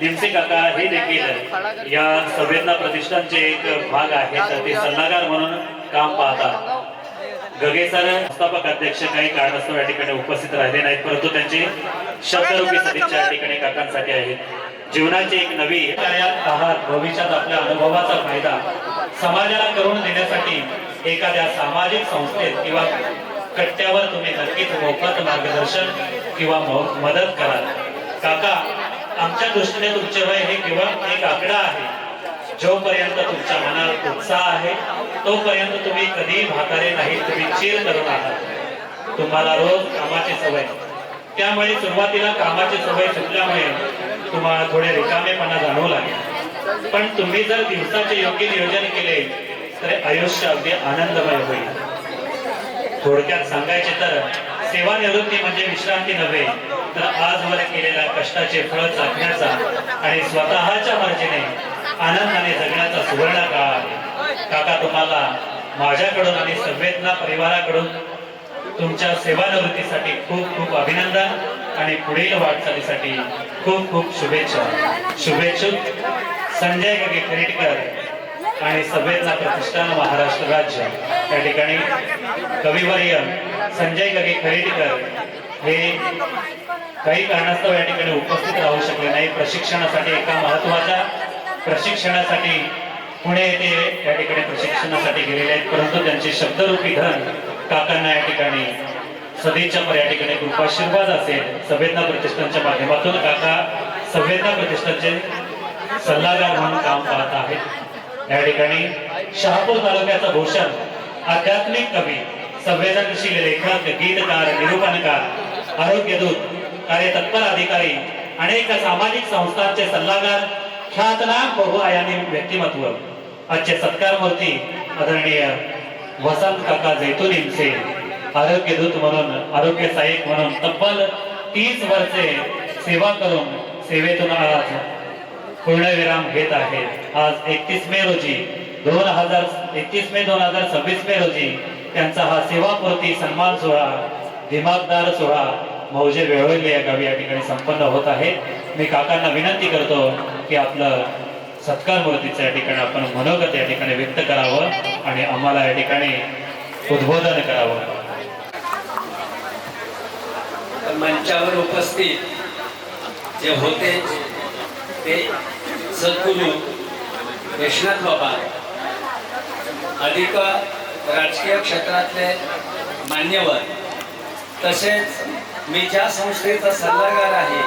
निमसे काका हे देखील या संवेदना प्रतिष्ठानचे एक भाग आहेत. ते सल्लागार म्हणून काम पाहतात. गगे सर संस्थापक अध्यक्ष काही कारणास्तव या ठिकाणी उपस्थित राहिले नाहीत, परंतु त्यांचे शब्दरूपी सदिच्छा या ठिकाणी काकांसाठी आहेत. जीवनाची एक नवी कार्यात आहात. भविष्यात आपल्या अनुभवाचा फायदा समाजाला करून देण्यासाठी एखाद्या सामाजिक संस्थेत किंवा कट्ट्यावर तुम्ही नक्कीच मोफत मार्गदर्शन किंवा मदत कराल. काका आमच्या दृष्टीने तुमचे वय हे केवळ एक आकडा आहे. जोपर्यंत तुमच्या मनात उत्साह आहे तोपर्यंत तुम्ही कधी म्हातारे नाही, तुम्ही चिर करून आहात. तुम्हाला रोज कामाची सवय, त्यामुळे सुरुवातीला कामाची सवय सुटल्यामुळे तुम्हाला थोडे रिकामेपणा जाणवू लागेल. पण तुम्ही जर दिवसाचे योग्य नियोजन केले तर आयुष्य अगदी आनंदमय होईल. थोडक्यात सांगायचे तर सेवानिवृत्ती म्हणजे विश्रांती नव्हे तर आजवर केलेल्या कष्टाचे फळ चाखण्याचा आणि स्वतःच्या मर्जीने आनंदाने जगण्याचा सुवर्ण काळ आहे. काका तुम्हाला माझ्याकडून आणि संवेदना परिवाराकडून तुमच्या सेवानिवृत्तीसाठी खूप खूप अभिनंदन आणि पुढील वाटचालीसाठी खूप खूप शुभेच्छा. शुभेच्छुक संजय गगे खरेटकर आणि संवेदना प्रतिष्ठान महाराष्ट्र राज्य या ठिकाणी कविवर्य संजय गगे खरेटकर हे काही कारणास्तव या ठिकाणी उपस्थित राहू शकले नाही. प्रशिक्षणासाठी एका महत्वाच्या प्रशिक्षणासाठी पुणे येथे या ठिकाणी प्रशिक्षणासाठी गेलेले आहेत, परंतु त्यांचे शब्दरूपी धन काकांना या ठिकाणी सदिच्छा या ठिकाणी कृपाशीर्वाद असेल. संवेदना प्रतिष्ठानच्या माध्यमातून काका संवेदना प्रतिष्ठानचे सल्लागार म्हणून काम पाहत आहेत. या ठिकाणी शहापूर तालुक्याचा भूषण आध्यात्मिक कवी, संवेदनशील लेखक, गीतकार, निरूपणकार, आरोग्यदूत कार्यतत्पर अधिकारी, अनेक सामाजिक संस्थांचे सल्लागार, ख्यातनाम बहुआयामी व्यक्तिमत्व, आजचे सत्कारमूर्ती आदरणीय वसंत काका जैतून इंसे, आरोग्य दूत म्हणून, आरोग्य सहाय्यक म्हणून तब्बल 30 वर्षे सेवा करून सेवेतून आज पूर्णविराम घेत आहेत. आज 31 मे रोजी 31 मे 2026 मे रोजी त्यांचा हा सेवापूर्ती सन्मान सोहळा, दिमागदार सोहळा मौजे वेळोळी या गावी या ठिकाणी संपन्न होत आहे. मी काकांना विनंती करतो की आपलं सत्कार मूर्तीचं या ठिकाणी आपण मनोगत या ठिकाणी व्यक्त करावं आणि आम्हाला या ठिकाणी उद्बोधन करावं. मंचावर उपस्थित जे होते ते सद्गुरू यशनाथ बाबा, अधिक राजकीय क्षेत्रातले मान्यवर, तसेच मी ज्या संस्थेचा सल्लागार आहे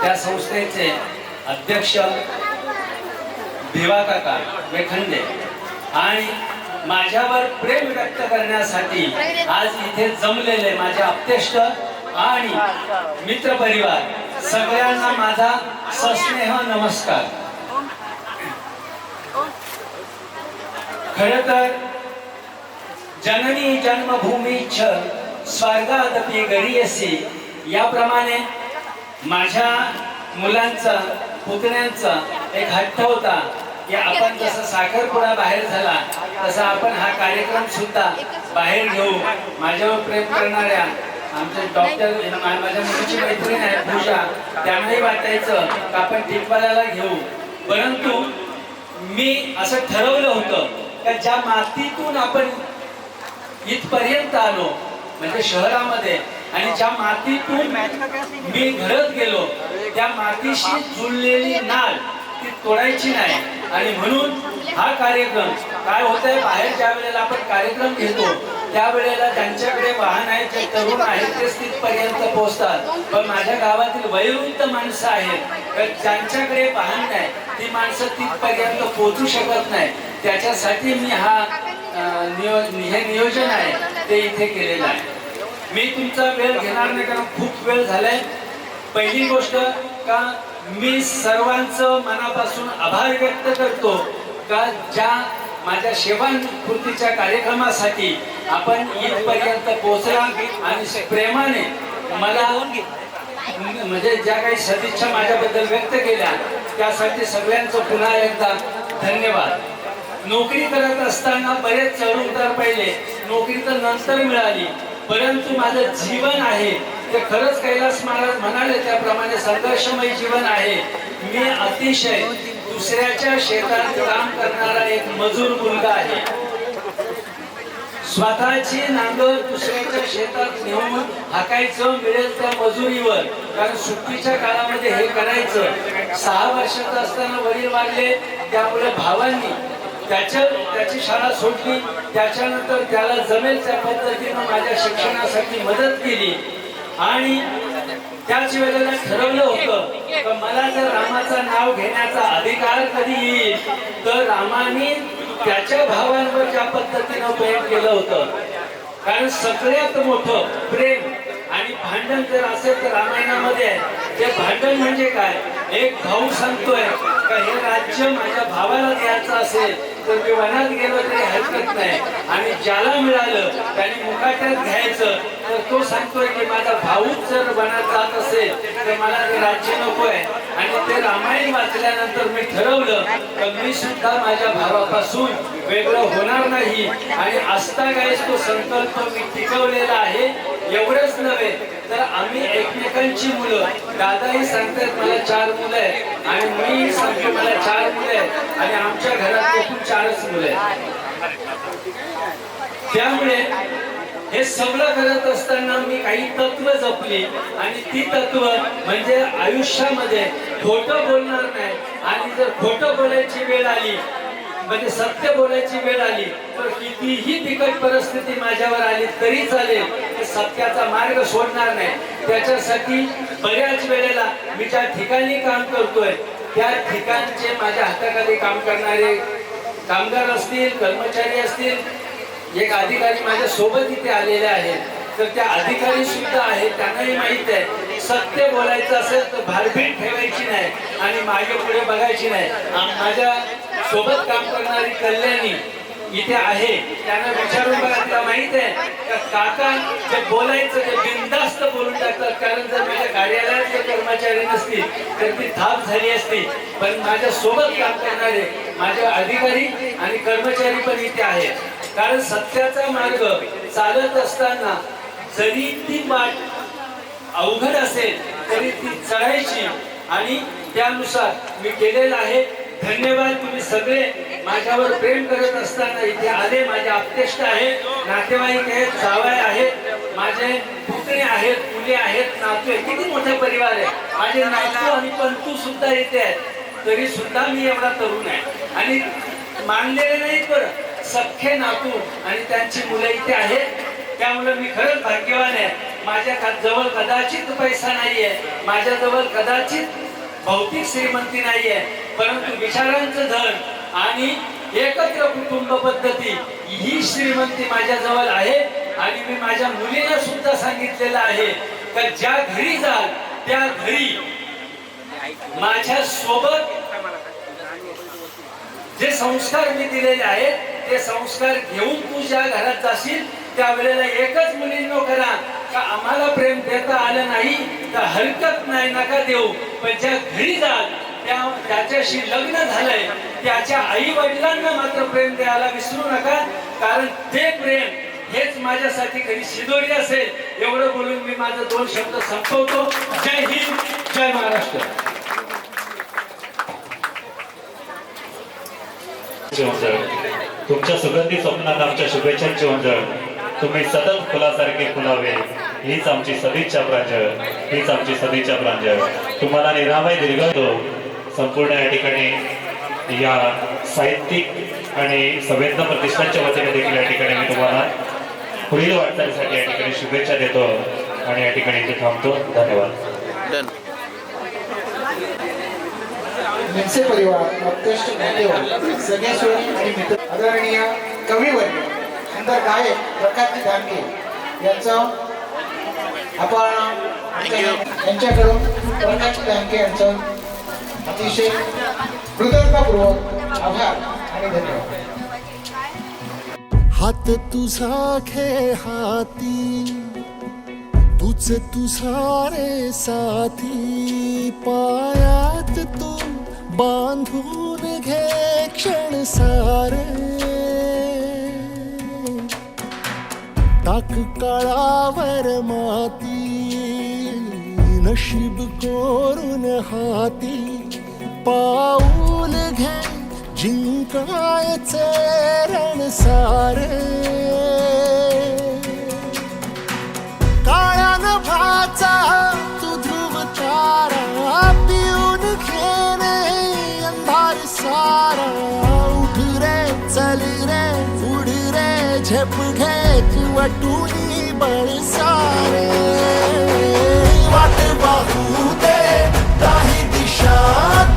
त्या संस्थेचे अध्यक्ष भिवा काका वेखंडे आणि माझ्यावर प्रेम व्यक्त करण्यासाठी आज इथे जमलेले माझे आप्तेष्ट आणि मित्र परिवार सगळ्यांना माझा सस्नेह नमस्कार. खरं तर जननी जन्मभूमी छ स्वर्गादपि गरीयसी याप्रमाणे माझ्या मुलांचा पुतण्यांचा एक हट्ट होता की आपण जसं साखरपुडा बाहेर झाला तसा आपण हा कार्यक्रम सुद्धा बाहेर घेऊ. माझ्यावर प्रेम करणाऱ्या आमचे डॉक्टर माझ्या मुलीची मैत्रीण आहे पूजा, त्यांनाही वाटायचं की आपण टिपवाल्याला घेऊ. परंतु मी असं ठरवलं होतं की ज्या मातीतून आपण इथपर्यंत आलो म्हणजे शहरामध्ये, आणि ज्या मातीतून मी घडत गेलो त्या मातीशी जुळलेली नाळ ती तोडायची नाही. आणि म्हणून हा कार्यक्रम काय होतंय, बाहेर ज्या वेळेला आपण कार्यक्रम घेतो त्यावेळेला ज्यांच्याकडे वाहन आहे, जे तरुण आहेत तेच तिथपर्यंत पोहोचतात. पण माझ्या गावातील वयोवृद्ध माणसं आहेत ज्यांच्याकडे वाहन नाही, ती माणसं तिथपर्यंत पोहोचू शकत नाही. त्याच्यासाठी मी हे नियोजन आहे ते इथे केलेलं आहे. मी तुमचा वेळ घेणार नाही कारण खूप वेळ झालाय. पहिली गोष्ट का मी सर्वांचं मनापासून आभार व्यक्त करतो का ज्या माझ्या सेवापूर्तीच्या कार्यक्रमासाठी आपण इथपर्यंत पोहोचला आणि प्रेमाने मला म्हणजे ज्या काही सदिच्छा माझ्याबद्दल व्यक्त केल्या त्यासाठी सगळ्यांचं पुन्हा एकदा धन्यवाद. नोकरी करत असताना बरेच चढ उतार पहिले, नोकरी तर नंतर मिळाली, परंतु माझं जीवन आहे ते खरंच कैलास महाराज म्हणाले त्याप्रमाणे संघर्षमय जीवन आहे. मी अतिशय दुसऱ्याच्या शेतात काम करणारा एक मजूर मुलगा आहे. स्वतःची नांगर दुसऱ्याच्या शेतात नेऊन हाकायचं मिळेल त्या मजुरीवर, कारण सुट्टीच्या काळामध्ये हे करायचं. 6 वर्षाचा असताना वडील वारले, त्यामुळे भावांनी त्याची शाळा सोडली. त्याच्यानंतर त्याला जमेल त्या पद्धतीनं माझ्या शिक्षणासाठी मदत केली. आणि त्याच वेळेला ठरवलं होतं की मला जर रामाचं नाव घेण्याचा अधिकार कधी येईल तर रामाने त्याच्या भावांवर ज्या पद्धतीनं प्रेम केलं होतं, कारण सगळ्यात मोठं प्रेम आणि भांडण जर असेल तर रामायणामध्ये ते भांडण म्हणजे काय, एक भाऊ सांगतोय का हे राज्य माझ्या भावाला द्यायचं असेल तर मी वनात गेलो तरी हरकत नाही, आणि ज्याला मिळालं त्याने मुकाट्यात घ्यायचं तर तो सांगतोय की माझा भाऊच जर वनात जात असेल तर मला ते राज्य नकोय. आणि ते रामायण वाचल्यानंतर मी ठरवलं तर मी सुद्धा माझ्या भावापासून वेगळं होणार नाही. आणि आजतागायत तो संकल्प मी टिकवलेला आहे. एवढंच नव्हे तर आम्ही एकमेकांची मुलं, दादाही सांगतात मला 4 मुलं आहेत आणि मी सांगतो मला 4 मुलं आहेत, आणि आमच्या घरात एकूण 4च मुलं आहेत. त्यामुळे हे सगळं करत असताना मी काही तत्व जपली, आणि ती तत्व म्हणजे आयुष्यामध्ये खोटं बोलणार नाही, आणि जर खोटं बोलायची वेळ आली म्हणजे सत्य बोलायची वेळ आली तर कितीही बिकट परिस्थिती माझ्यावर आली तरी चालेल, सत्याचा मार्ग सोडणार नाही. त्याच्यासाठी बऱ्याच वेळेला मी ज्या ठिकाणी काम करतोय त्या ठिकाणचे माझ्या हाताखाली काम करणारे कामगार असतील, कर्मचारी असतील, एक अधिकारी माझ्या सोबत इथे आलेले आहेत, तर त्या अधिकारी सुद्धा आहेत, त्यांनाही माहित आहे सत्य बोलायचं असेल तर भारभीट ठेवायची नाही आणि मागे पुढे बघायची नाही. माझ्या सोबत काम करणारी कल्याणी इथे आहे, त्यांना विचारून बघा, तिला माहित आहे का काका जे बोलायचं ते बिनधास्त बोलून टाकतात. कारण जर माझ्या कार्यालयात जर कर्मचारी नसतील तर ती थाप झाली असती. पण माझ्या सोबत काम करणारे माझे अधिकारी आणि कर्मचारी पण इथे आहेत. कारण सत्याचा मार्ग चालत असताना जरी ती वाट अवघड असेल तरी ती चढायची आणि त्यानुसार मी केलेलं आहे. धन्यवाद. तुम्ही सगळे माझ्यावर प्रेम करत असताना इथे आले. माझे आप्तेष्ट आहेत, नातेवाईक आहेत, जावई आहेत, माझे पुतणे आहेत, मुले आहेत, नातू आहेत. किती मोठा परिवार आहे. माझे नातू आणि पंतू सुद्धा इथे आहेत. तरी सुद्धा मी एवढा तरुण आहे आणि मानलेले नाही बरं, सख्खे नातू आणि त्यांची मुलं इथे आहेत. त्यामुळे मी खरंच भाग्यवान आहे. माझ्या जवळ कदाचित पैसा नाहीये, माझ्या जवळ कदाचित भौतिक श्रीमंती नाहीये, परंतु विचारांचं धन आणि एकत्र कुटुंब पद्धती ही श्रीमंती माझ्या जवळ आहे. आणि मी माझ्या मुलीला सुद्धा सांगितलेलं आहे की ज्या घरी जाल त्या घरी माझ्या सोबत जे संस्कार मी दिलेले आहेत ते संस्कार घेऊन तू ज्या घरात जाशील त्यावेळेला एकच मुलींनो करा का आम्हाला प्रेम देता आलं नाही तर हरकत नाही, नका देऊ. पण ज्या घरी जाल त्याच्याशी लग्न झालंय त्याच्या आई वडिलांना मात्र प्रेम द्यायला विसरू नका. कारण ते प्रेम हेच माझ्यासाठी खरी शिदोरी असेल. एवढं बोलून मी माझं 2 शब्द संपवतो. जय हिंद, जय महाराष्ट्र. तुमच्या सुगंधी स्वप्नात आमच्या शुभेच्छांची ओंजळ तुम्ही सतत फुलासारखे फुलावे हीच आमची सदिच्छा प्रांजळ, हीच आमची सदिच्छा प्रांजळ. तुम्हाला निरामय दीर्घतो. संपूर्ण या ठिकाणी या साहित्यिक आणि संवेदना प्रतिष्ठानच्या वतीने देखील या ठिकाणी मी तुम्हाला पुढील वाटचालीसाठी या ठिकाणी शुभेच्छा देतो आणि या ठिकाणी इथे थांबतो. धन्यवाद. निमसे परिवार, अत्यंत मान्यवर, सगळे सोयी आणि मित्र, आदरणीय कविवर्य सुंदर गायक प्रकाश दांगे यांचं आपण यांच्याकडून प्रकाश दांगे यांचं अतिशय कृतज्ञतापूर्वक आभार आणि धन्यवाद. हात तुझा खे हाती तुझ तुझा रे साथी, पायात तू बांधून घे क्षण सारे, टाक काळावर माती नशीब कोरून हाती, पाऊल घे जिंकायचे रण सारे, काळ्या नभाचा तू ध्रुव तारा, पिऊन घेणे अंधार सारा, उठ रे चल रे उड रे झेप घे वटुनी बळ सारे, वाट वाहू दे काही दिशा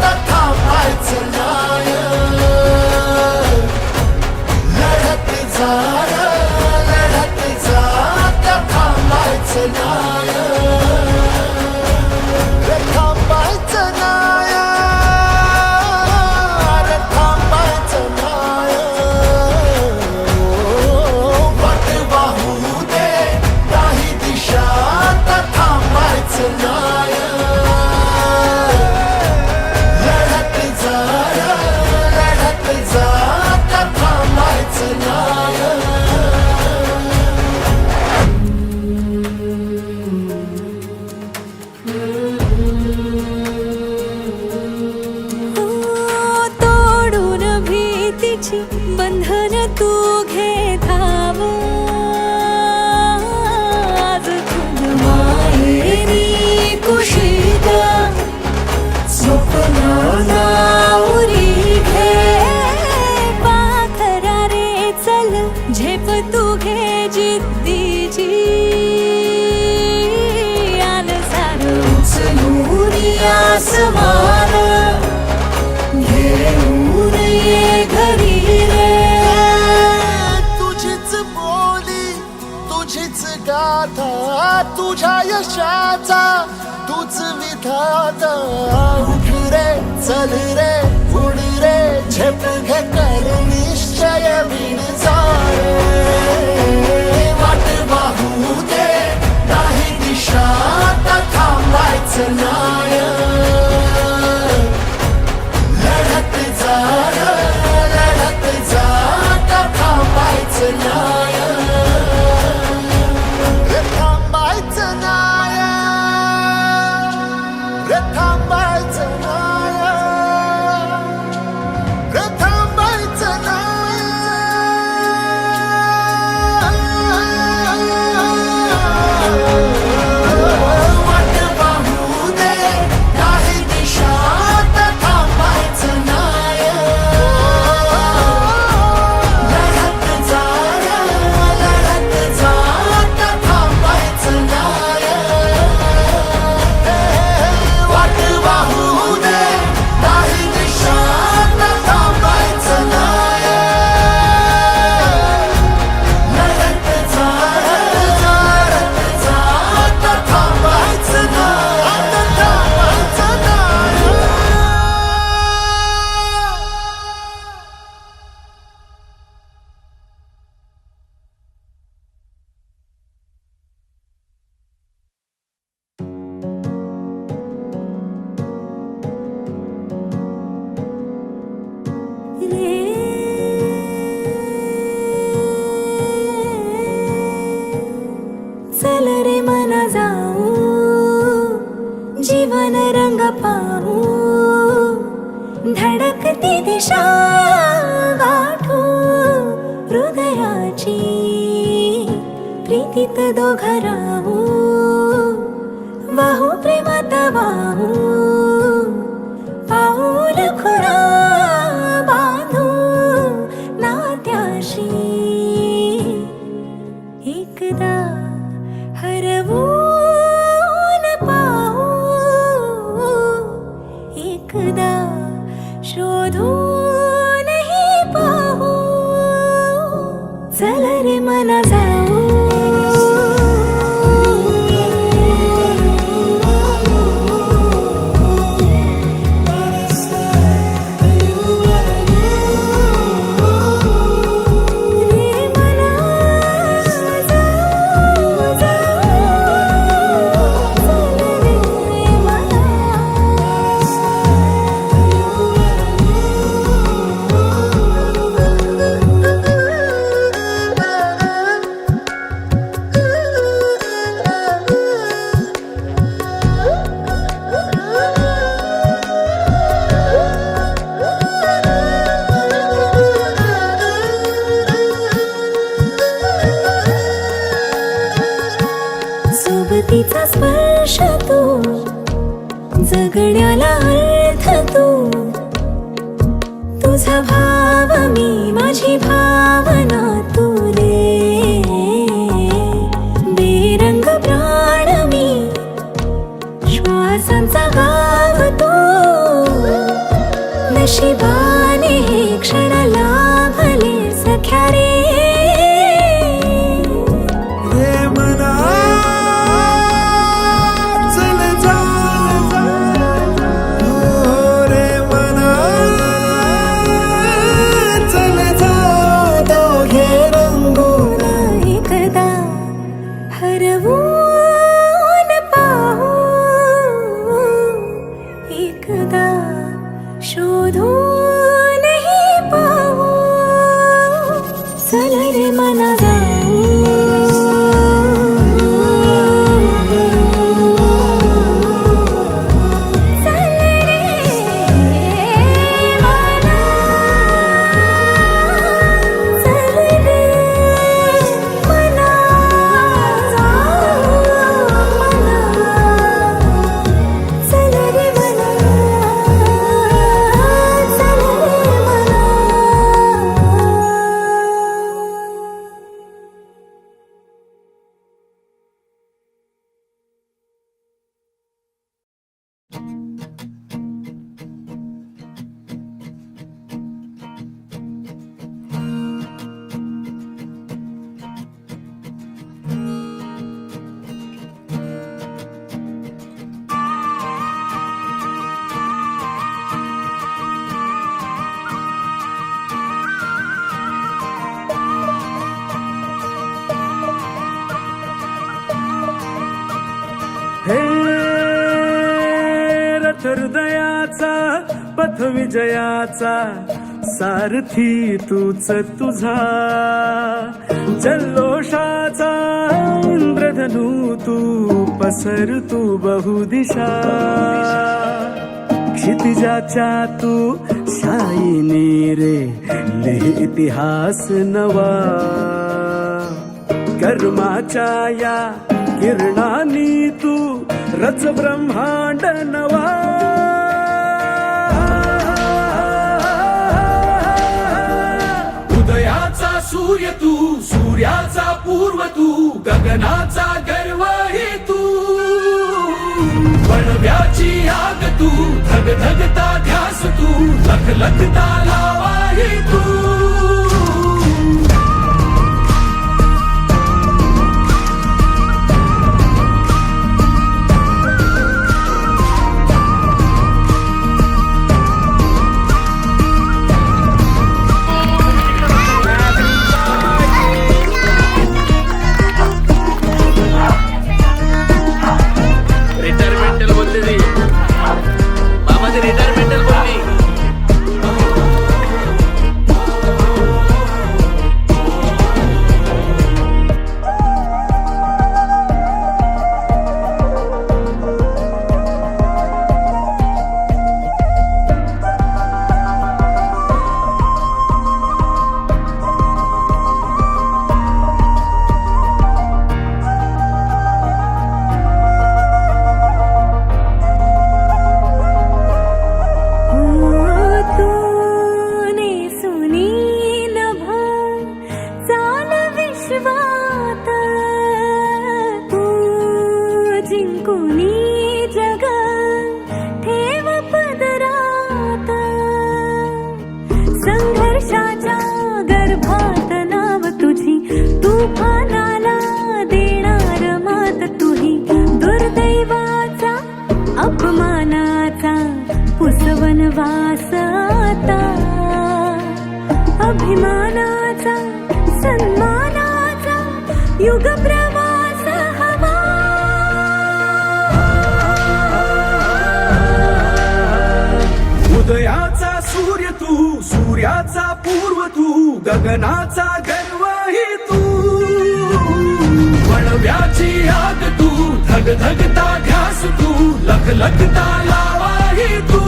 थांबायचं नाय, लढत जा थांबायचं नाय, थांबायचं नाय, थांबायचं नाय, वाट वाहू दे काही दिशा थांबायचं नाय, लढत जा थांबायचं नाय. तोडून भीतीची बंधन तू घे धाव, आज तुझ माहेरी कुशीत स्वप्नाला उरी घे, पाखरा रे चल झेप तू घे जिद्दीची, आन सार उचलून आसमान घेऊन ये घरी रे, तुझीच बोली तुझीच गाथा, तुझ्या यशाचा तूच विधाता उठ रे चल रे उड रे झेप घे कर निश्चय विण जाळे वाट वाहू दे नाही दिशा आता थांबायचं नाय लढत जा आता थांबायचं नाय रे थांबायचं नाय रे थांबायचं नाय रे थांबायचं नाय वाट पाहू दे नाही दिशा आता थांबायचं नाय लढत जा आता थांबायचं नाय वाट वाहू दे नाही दिशा आता थांबायचं नाय लढत जा आता थांबायचं नाय आता थांबायचं नाय चल रे मना जाऊ जीवन रंग पाहू धडकती दिशा गाठू हृदयाची प्रीतीत दोघ राहू वाहू प्रेमात वाहू पाऊल खुणा बांधू नात्याशी एकदा हरवून पाहू एकदा शोधूनही पाहू चल रे मना जाऊ सोबतीचा स्पर्श तू जगण्याला अर्थ तू तुझा भाव मी माझी भावना तू रे बेरंग प्राण मी श्वासांचा गाव तू नशिबाने हे क्षण लाभले सख्या रे रे मना चल जाऊ दोघे अंतर्दयाचा पथविजयाचा सारथी तूच तुझा जल्लोषाचा इंद्रधनू तू पसर तू बहुदिशा क्षितिजाच्या तू शाईनी रे लिह इतिहास नवा कर्माच्या या किरणांनी तू रच ब्रह्मांड नवा उदयाचा सूर्य तू सूर्याचा पूर्व तू गगनाचा गर्व हे तू वणव्याची आग तू धगधगता ध्यास तू लखलखता लावा हे तू संघर्षाच्या गर्भात नाव तुझी तुफानाला देणार मात तुही दुर्दैवाचा अपमानाचा पुसवन वास आता अभिमानाचा सन्मानाचा युग प्रवास हवा उदयाचा सूर्य तू सूर्याचा पूर्व तू गगनाचा गर्व ही तू वणव्याची आग तू धगधगता ध्यास तू लखलखता लावा ही तू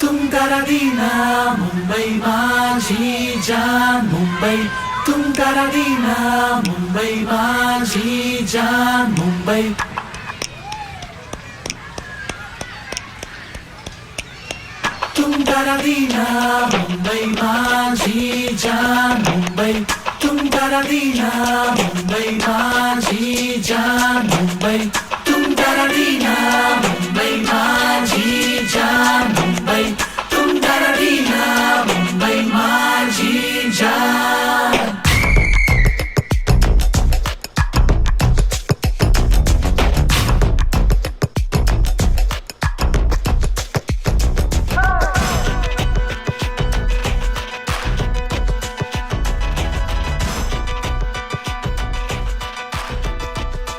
तुंगारादीना मुंबई माझी जान मुंबई तुंगारादीना मुंबई माझी जान मुंबई तुंगारादीना मुंबई माझी जान मुंबई तुंगारादीना मुंबई